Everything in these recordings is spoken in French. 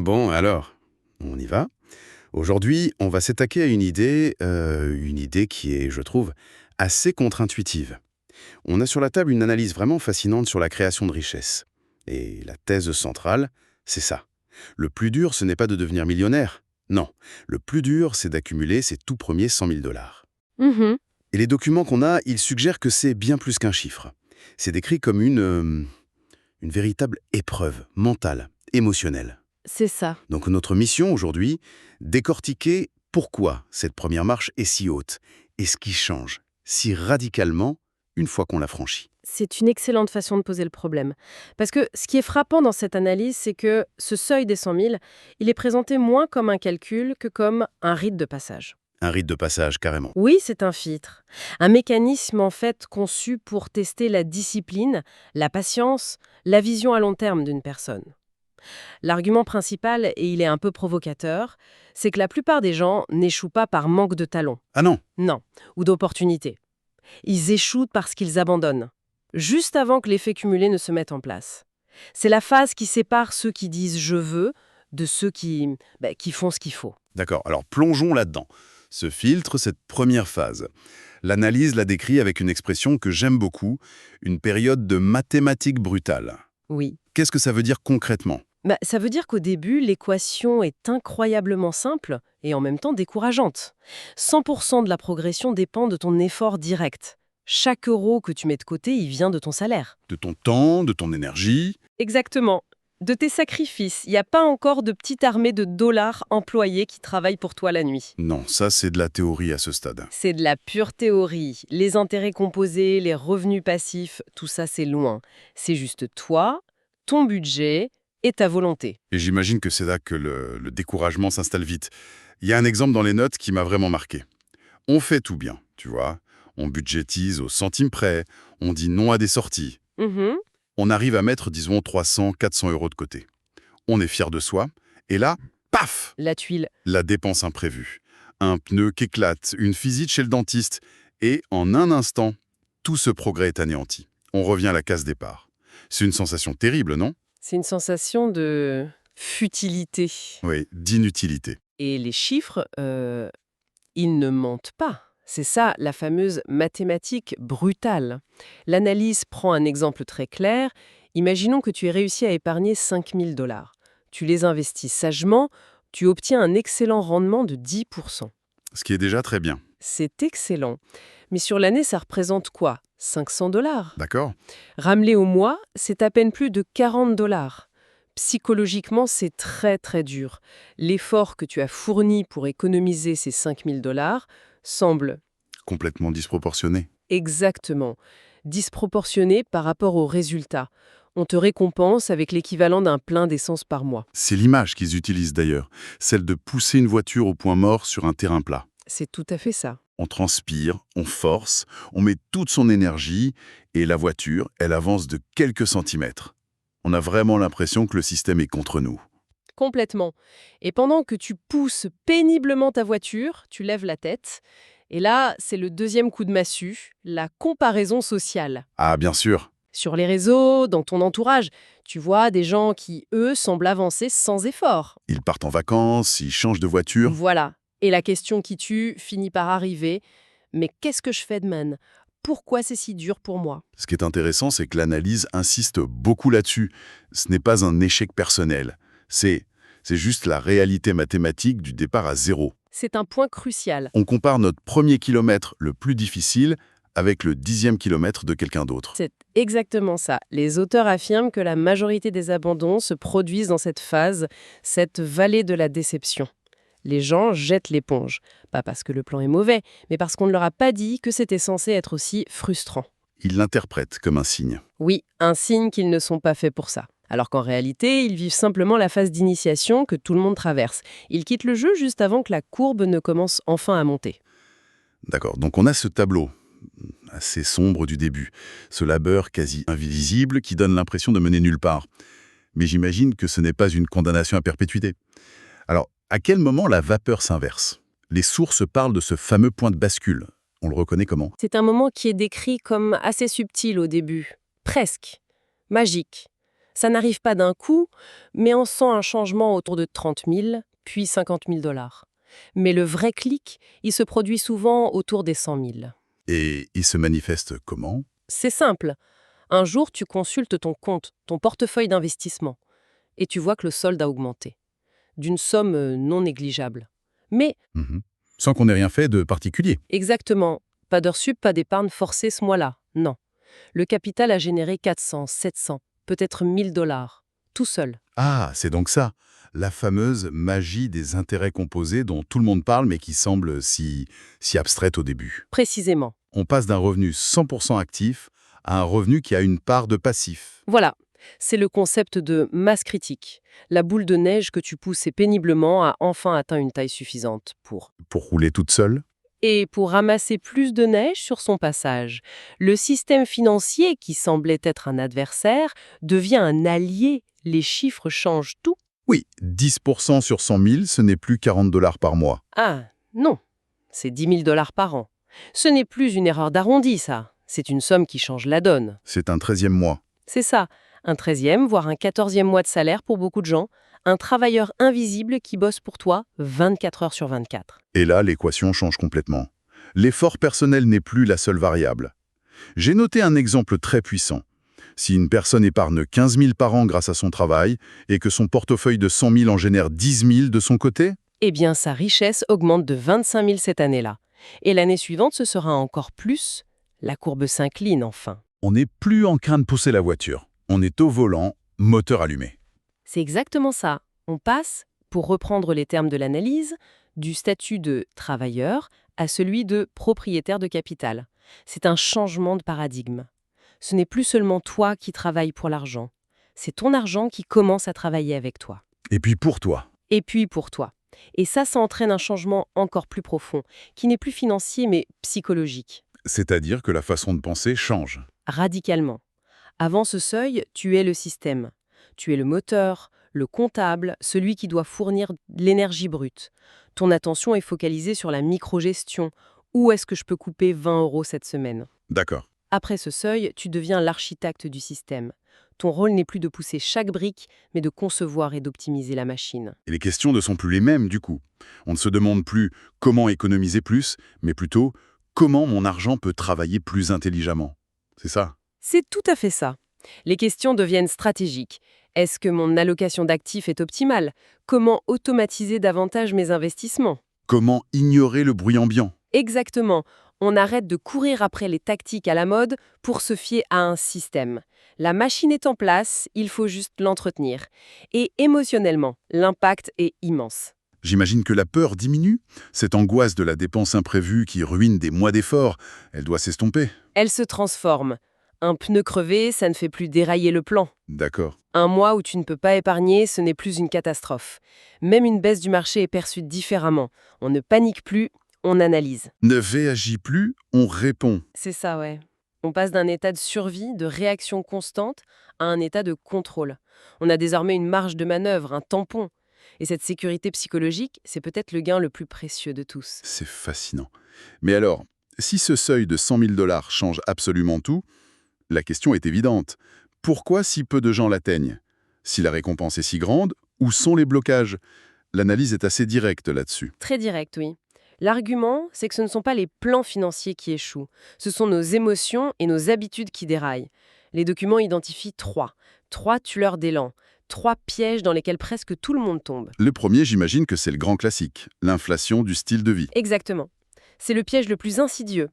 Bon, alors, on y va. Aujourd'hui, on va s'attaquer à une idée qui est, je trouve, assez contre-intuitive. On a sur la table une analyse vraiment fascinante sur la création de richesse. Et la thèse centrale, c'est ça. Le plus dur, ce n'est pas de devenir millionnaire. Non, le plus dur, c'est d'accumuler ses tout premiers 100 000 dollars. Mhm. Et les documents qu'on a, ils suggèrent que c'est bien plus qu'un chiffre. C'est décrit comme une véritable épreuve mentale, émotionnelle. C'est ça. Donc notre mission aujourd'hui, décortiquer pourquoi cette première marche est si haute et ce qui change si radicalement une fois qu'on l'a franchie. C'est une excellente façon de poser le problème. Parce que ce qui est frappant dans cette analyse, c'est que ce seuil des 100 000, il est présenté moins comme un calcul que comme un rite de passage. Un rite de passage, carrément. Oui, c'est un filtre. Un mécanisme en fait conçu pour tester la discipline, la patience, la vision à long terme d'une personne. L'argument principal, et il est un peu provocateur, c'est que la plupart des gens n'échouent pas par manque de talent. Ah non, Non, ou d'opportunité. Ils échouent parce qu'ils abandonnent, juste avant que l'effet cumulé ne se mette en place. C'est la phase qui sépare ceux qui disent « je veux » de ceux qui font ce qu'il faut. d'accord, alors plongeons là-dedans. Ce filtre, cette première phase. L'analyse la décrit avec une expression que j'aime beaucoup, une période de mathématiques brutales. Oui. Qu'est-ce que ça veut dire concrètement ? Ça veut dire qu'au début, l'équation est incroyablement simple et en même temps décourageante. 100% de la progression dépend de ton effort direct. Chaque euro que tu mets de côté, il vient de ton salaire. De ton temps, de ton énergie. Exactement. De tes sacrifices. Il n'y a pas encore de petite armée de dollars employés qui travaillent pour toi la nuit. Non, ça c'est de la théorie à ce stade. C'est de la pure théorie. Les intérêts composés, les revenus passifs, tout ça c'est loin. C'est juste toi, ton budget et ta volonté. Et j'imagine que c'est là que le découragement s'installe vite. Il y a un exemple dans les notes qui m'a vraiment marqué. On fait tout bien, tu vois. On budgétise au centime près, on dit non à des sorties. Mhm. On arrive à mettre, disons, 300, 400 euros de côté. On est fier de soi, et là, paf, La tuile. la dépense imprévue. Un pneu qui éclate, une visite chez le dentiste, et en un instant, tout ce progrès est anéanti. On revient à la case départ. C'est une sensation terrible, non ? C'est une sensation de futilité. Oui, d'inutilité. Et les chiffres, ils ne mentent pas. C'est ça, la fameuse mathématique brutale. L'analyse prend un exemple très clair. Imaginons que tu aies réussi à épargner 5 000 dollars. Tu les investis sagement, tu obtiens un excellent rendement de 10%. Ce qui est déjà très bien, C'est excellent. Mais sur l'année, ça représente quoi ? 500 dollars. d'accord ? Ramené au mois, c'est à peine plus de 40 dollars. Psychologiquement, c'est très très dur. L'effort que tu as fourni pour économiser ces 5 000 dollars semble Complètement disproportionné. exactement disproportionné par rapport aux résultats. On te récompense avec l'équivalent d'un plein d'essence par mois. C'est l'image qu'ils utilisent d'ailleurs, celle de pousser une voiture au point mort sur un terrain plat. C'est tout à fait ça. On transpire, on force, on met toute son énergie et la voiture, elle avance de quelques centimètres. On a vraiment l'impression que le système est contre nous. Complètement. Et pendant que tu pousses péniblement ta voiture, tu lèves la tête. Et là, c'est le deuxième coup de massue, la comparaison sociale. Ah, bien sûr, Sur les réseaux, dans ton entourage, tu vois des gens qui, eux, semblent avancer sans effort. ils partent en vacances, ils changent de voiture. Voilà. Et la question qui tue finit par arriver. Mais qu'est-ce que je fais demain ? Pourquoi c'est si dur pour moi ? Ce qui est intéressant, c'est que l'analyse insiste beaucoup là-dessus. Ce n'est pas un échec personnel. C'est juste la réalité mathématique du départ à zéro. C'est un point crucial. On compare notre premier kilomètre le plus difficile avec le 10e kilomètre de quelqu'un d'autre. C'est exactement ça. Les auteurs affirment que la majorité des abandons se produisent dans cette phase, cette vallée de la déception. Les gens jettent l'éponge. Pas parce que le plan est mauvais, mais parce qu'on ne leur a pas dit que c'était censé être aussi frustrant. Ils l'interprètent comme un signe. Oui, un signe qu'ils ne sont pas faits pour ça. Alors qu'en réalité, ils vivent simplement la phase d'initiation que tout le monde traverse. Ils quittent le jeu juste avant que la courbe ne commence enfin à monter. D'accord, donc on a ce tableau assez sombre du début, ce labeur quasi invisible qui donne l'impression de mener nulle part. Mais j'imagine que ce n'est pas une condamnation à perpétuité. Alors, à quel moment la vapeur s'inverse ? Les sources parlent de ce fameux point de bascule. On le reconnaît comment ? C'est un moment qui est décrit comme assez subtil au début. Presque. Magique. Ça n'arrive pas d'un coup, mais on sent un changement autour de 30 000, puis 50 000 dollars. Mais le vrai clic, il se produit souvent autour des 100 000. Et il se manifeste comment? C'est simple. Un jour, tu consultes ton compte, ton portefeuille d'investissement, et tu vois que le solde a augmenté, d'une somme non négligeable. Mais, Mhm. Sans qu'on ait rien fait de particulier. exactement, pas d'heures sup, pas d'épargne forcée ce mois-là, non. Le capital a généré 400, 700, peut-être 1000 dollars, tout seul. Ah, c'est donc ça, la fameuse magie des intérêts composés dont tout le monde parle mais qui semble si abstraite au début. Précisément. On passe d'un revenu 100% actif à un revenu qui a une part de passif. Voilà, c'est le concept de masse critique, la boule de neige que tu poussais péniblement a enfin atteint une taille suffisante pour. Pour rouler toute seule? Et pour ramasser plus de neige sur son passage, le système financier, qui semblait être un adversaire, devient un allié. Les chiffres changent tout. Oui, 10% sur 100 000, ce n'est plus 40 dollars par mois. Ah, non, c'est 10 000 dollars par an. Ce n'est plus une erreur d'arrondi, ça. C'est une somme qui change la donne. C'est un 13e mois. C'est ça, un 13e, voire un 14e mois de salaire pour beaucoup de gens, un travailleur invisible qui bosse pour toi 24 heures sur 24. Et là, l'équation change complètement. L'effort personnel n'est plus la seule variable. J'ai noté un exemple très puissant. Si une personne épargne 15 000 par an grâce à son travail et que son portefeuille de 100 000 en génère 10 000 de son côté, Eh bien, sa richesse augmente de 25 000 cette année-là. Et l'année suivante, ce sera encore plus. La courbe s'incline enfin. on n'est plus en train de pousser la voiture. On est au volant, moteur allumé. C'est exactement ça. On passe, pour reprendre les termes de l'analyse, du statut de travailleur à celui de propriétaire de capital. C'est un changement de paradigme. Ce n'est plus seulement toi qui travailles pour l'argent. C'est ton argent qui commence à travailler avec toi. Et puis pour toi, Et puis pour toi. Et ça entraîne un changement encore plus profond, qui n'est plus financier mais psychologique. c'est-à-dire que la façon de penser change. Radicalement. Avant ce seuil, tu es le système. Tu es le moteur, le comptable, celui qui doit fournir l'énergie brute. Ton attention est focalisée sur la microgestion. Où est-ce que je peux couper 20 € cette semaine? D'accord. Après ce seuil, tu deviens l'architecte du système. Ton rôle n'est plus de pousser chaque brique, mais de concevoir et d'optimiser la machine. Et les questions ne sont plus les mêmes du coup. On ne se demande plus comment économiser plus, mais plutôt comment mon argent peut travailler plus intelligemment. C'est ça? C'est tout à fait ça. Les questions deviennent stratégiques. Est-ce que mon allocation d'actifs est optimale? Comment automatiser davantage mes investissements? Comment ignorer le bruit ambiant? Exactement. On arrête de courir après les tactiques à la mode pour se fier à un système. La machine est en place, il faut juste l'entretenir. Et émotionnellement, l'impact est immense. J'imagine que la peur diminue. Cette angoisse de la dépense imprévue qui ruine des mois d'efforts, elle doit s'estomper. Elle se transforme. Un pneu crevé, ça ne fait plus dérailler le plan. D'accord. Un mois où tu ne peux pas épargner, ce n'est plus une catastrophe. Même une baisse du marché est perçue différemment. On ne panique plus, on analyse. Ne réagit plus, on répond. C'est ça, ouais. On passe d'un état de survie, de réaction constante, à un état de contrôle. On a désormais une marge de manœuvre, un tampon. Et cette sécurité psychologique, c'est peut-être le gain le plus précieux de tous. C'est fascinant. Mais alors, si ce seuil de 100 000 dollars change absolument tout, la question est évidente. Pourquoi si peu de gens l'atteignent? Si la récompense est si grande, où sont les blocages? L'analyse est assez directe là-dessus. Très direct, oui. L'argument, c'est que ce ne sont pas les plans financiers qui échouent. Ce sont nos émotions et nos habitudes qui déraillent. Les documents identifient trois tueurs d'élan, 3 pièges dans lesquels presque tout le monde tombe. Le premier, j'imagine que c'est le grand classique, l'inflation du style de vie. Exactement. C'est le piège le plus insidieux.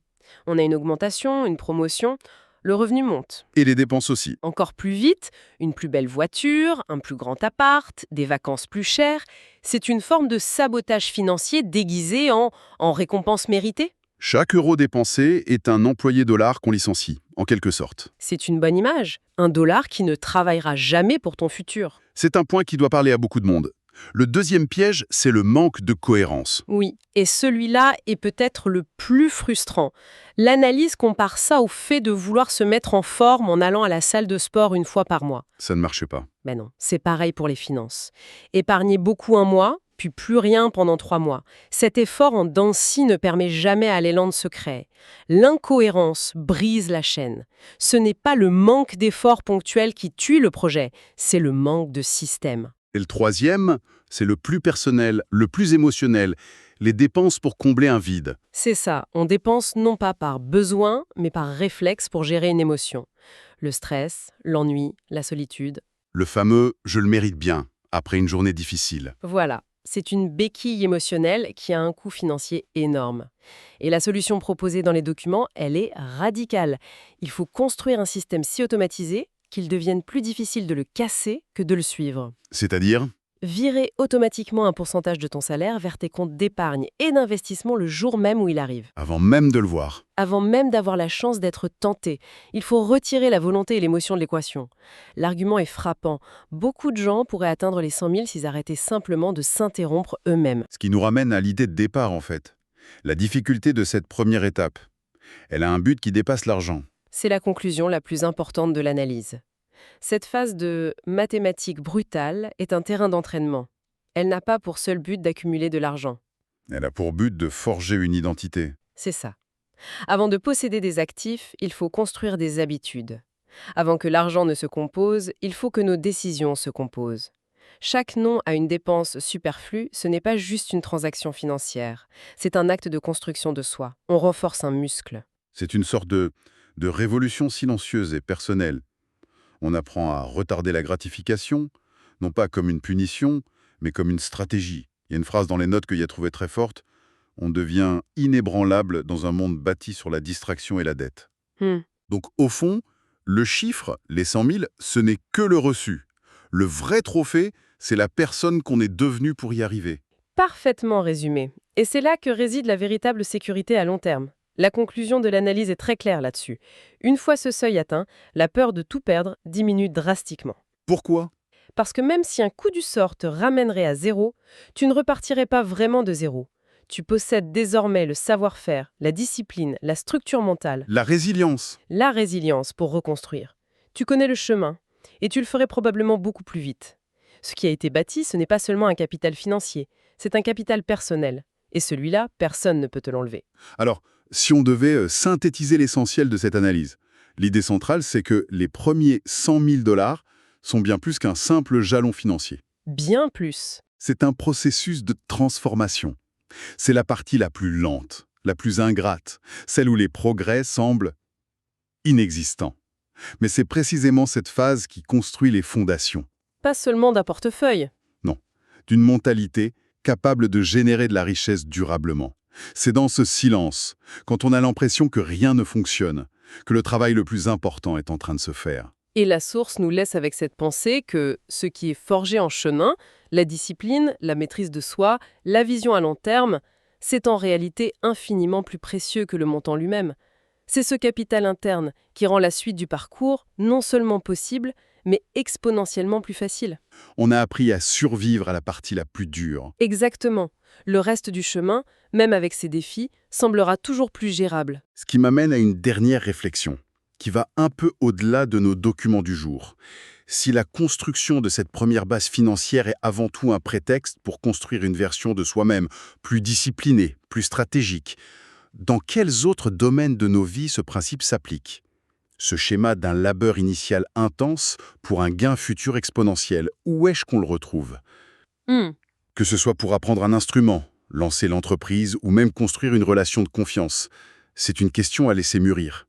On a une augmentation, une promotion, le revenu monte. Et les dépenses aussi. Encore plus vite, une plus belle voiture, un plus grand appart, des vacances plus chères. C'est une forme de sabotage financier déguisé en récompense méritée. Chaque euro dépensé est un employé dollar qu'on licencie, en quelque sorte. C'est une bonne image. Un dollar qui ne travaillera jamais pour ton futur. C'est un point qui doit parler à beaucoup de monde. Le deuxième piège, c'est le manque de cohérence. Oui, et celui-là est peut-être le plus frustrant. L'analyse compare ça au fait de vouloir se mettre en forme en allant à la salle de sport une fois par mois. Ça ne marche pas. Ben non, c'est pareil pour les finances. Épargner beaucoup un mois, puis plus rien pendant 3 mois. Cet effort en dents de scie ne permet jamais à l'élan de se créer. L'incohérence brise la chaîne. Ce n'est pas le manque d'efforts ponctuels qui tue le projet, c'est le manque de système. Et le troisième, c'est le plus personnel, le plus émotionnel, les dépenses pour combler un vide. C'est ça, on dépense non pas par besoin, mais par réflexe pour gérer une émotion. Le stress, l'ennui, la solitude. Le fameux « je le mérite bien » après une journée difficile. Voilà, c'est une béquille émotionnelle qui a un coût financier énorme. Et la solution proposée dans les documents, elle est radicale. Il faut construire un système si automatisé qu'il devienne plus difficile de le casser que de le suivre. C'est-à-dire, Virer automatiquement un pourcentage de ton salaire vers tes comptes d'épargne et d'investissement le jour même où il arrive. avant même de le voir. Avant même d'avoir la chance d'être tenté, il faut retirer la volonté et l'émotion de l'équation. L'argument est frappant. Beaucoup de gens pourraient atteindre les 100 000 s'ils arrêtaient simplement de s'interrompre eux-mêmes. Ce qui nous ramène à l'idée de départ, en fait. La difficulté de cette première étape. Elle a un but qui dépasse l'argent. C'est la conclusion la plus importante de l'analyse. Cette phase de mathématiques brutale est un terrain d'entraînement. Elle n'a pas pour seul but d'accumuler de l'argent. Elle a pour but de forger une identité. C'est ça. Avant de posséder des actifs, il faut construire des habitudes. Avant que l'argent ne se compose, il faut que nos décisions se composent. Chaque nom à une dépense superflue, ce n'est pas juste une transaction financière. C'est un acte de construction de soi. On renforce un muscle. C'est une sorte de révolution silencieuse et personnelle. On apprend à retarder la gratification, non pas comme une punition, mais comme une stratégie. Il y a une phrase dans les notes que j'ai trouvée très forte. On devient inébranlable dans un monde bâti sur la distraction et la dette. Donc au fond, le chiffre, les 100 000, ce n'est que le reçu. Le vrai trophée, c'est la personne qu'on est devenu pour y arriver. Parfaitement résumé. Et c'est là que réside la véritable sécurité à long terme. La conclusion de l'analyse est très claire là-dessus. Une fois ce seuil atteint, la peur de tout perdre diminue drastiquement. Pourquoi ? Parce que même si un coup du sort te ramènerait à zéro, tu ne repartirais pas vraiment de zéro. Tu possèdes désormais le savoir-faire, la discipline, la structure mentale, La résilience. la résilience pour reconstruire. Tu connais le chemin, et tu le ferais probablement beaucoup plus vite. Ce qui a été bâti, ce n'est pas seulement un capital financier, c'est un capital personnel. Et celui-là, personne ne peut te l'enlever. Alors, si on devait synthétiser l'essentiel de cette analyse, l'idée centrale, c'est que les premiers 100 000 $ sont bien plus qu'un simple jalon financier. Bien plus. C'est un processus de transformation. C'est la partie la plus lente, la plus ingrate, celle où les progrès semblent inexistants. Mais c'est précisément cette phase qui construit les fondations. Pas seulement d'un portefeuille. Non, d'une mentalité capable de générer de la richesse durablement. C'est dans ce silence, quand on a l'impression que rien ne fonctionne, que le travail le plus important est en train de se faire. Et la source nous laisse avec cette pensée que ce qui est forgé en chenin, la discipline, la maîtrise de soi, la vision à long terme, c'est en réalité infiniment plus précieux que le montant lui-même. C'est ce capital interne qui rend la suite du parcours non seulement possible, mais exponentiellement plus facile. On a appris à survivre à la partie la plus dure. Exactement. Le reste du chemin, même avec ses défis, semblera toujours plus gérable. Ce qui m'amène à une dernière réflexion, qui va un peu au-delà de nos documents du jour. Si la construction de cette première base financière est avant tout un prétexte pour construire une version de soi-même plus disciplinée, plus stratégique, dans quels autres domaines de nos vies ce principe s'applique ? Ce schéma d'un labeur initial intense pour un gain futur exponentiel, où est-ce qu'on le retrouve ? Que ce soit pour apprendre un instrument, lancer l'entreprise ou même construire une relation de confiance, c'est une question à laisser mûrir.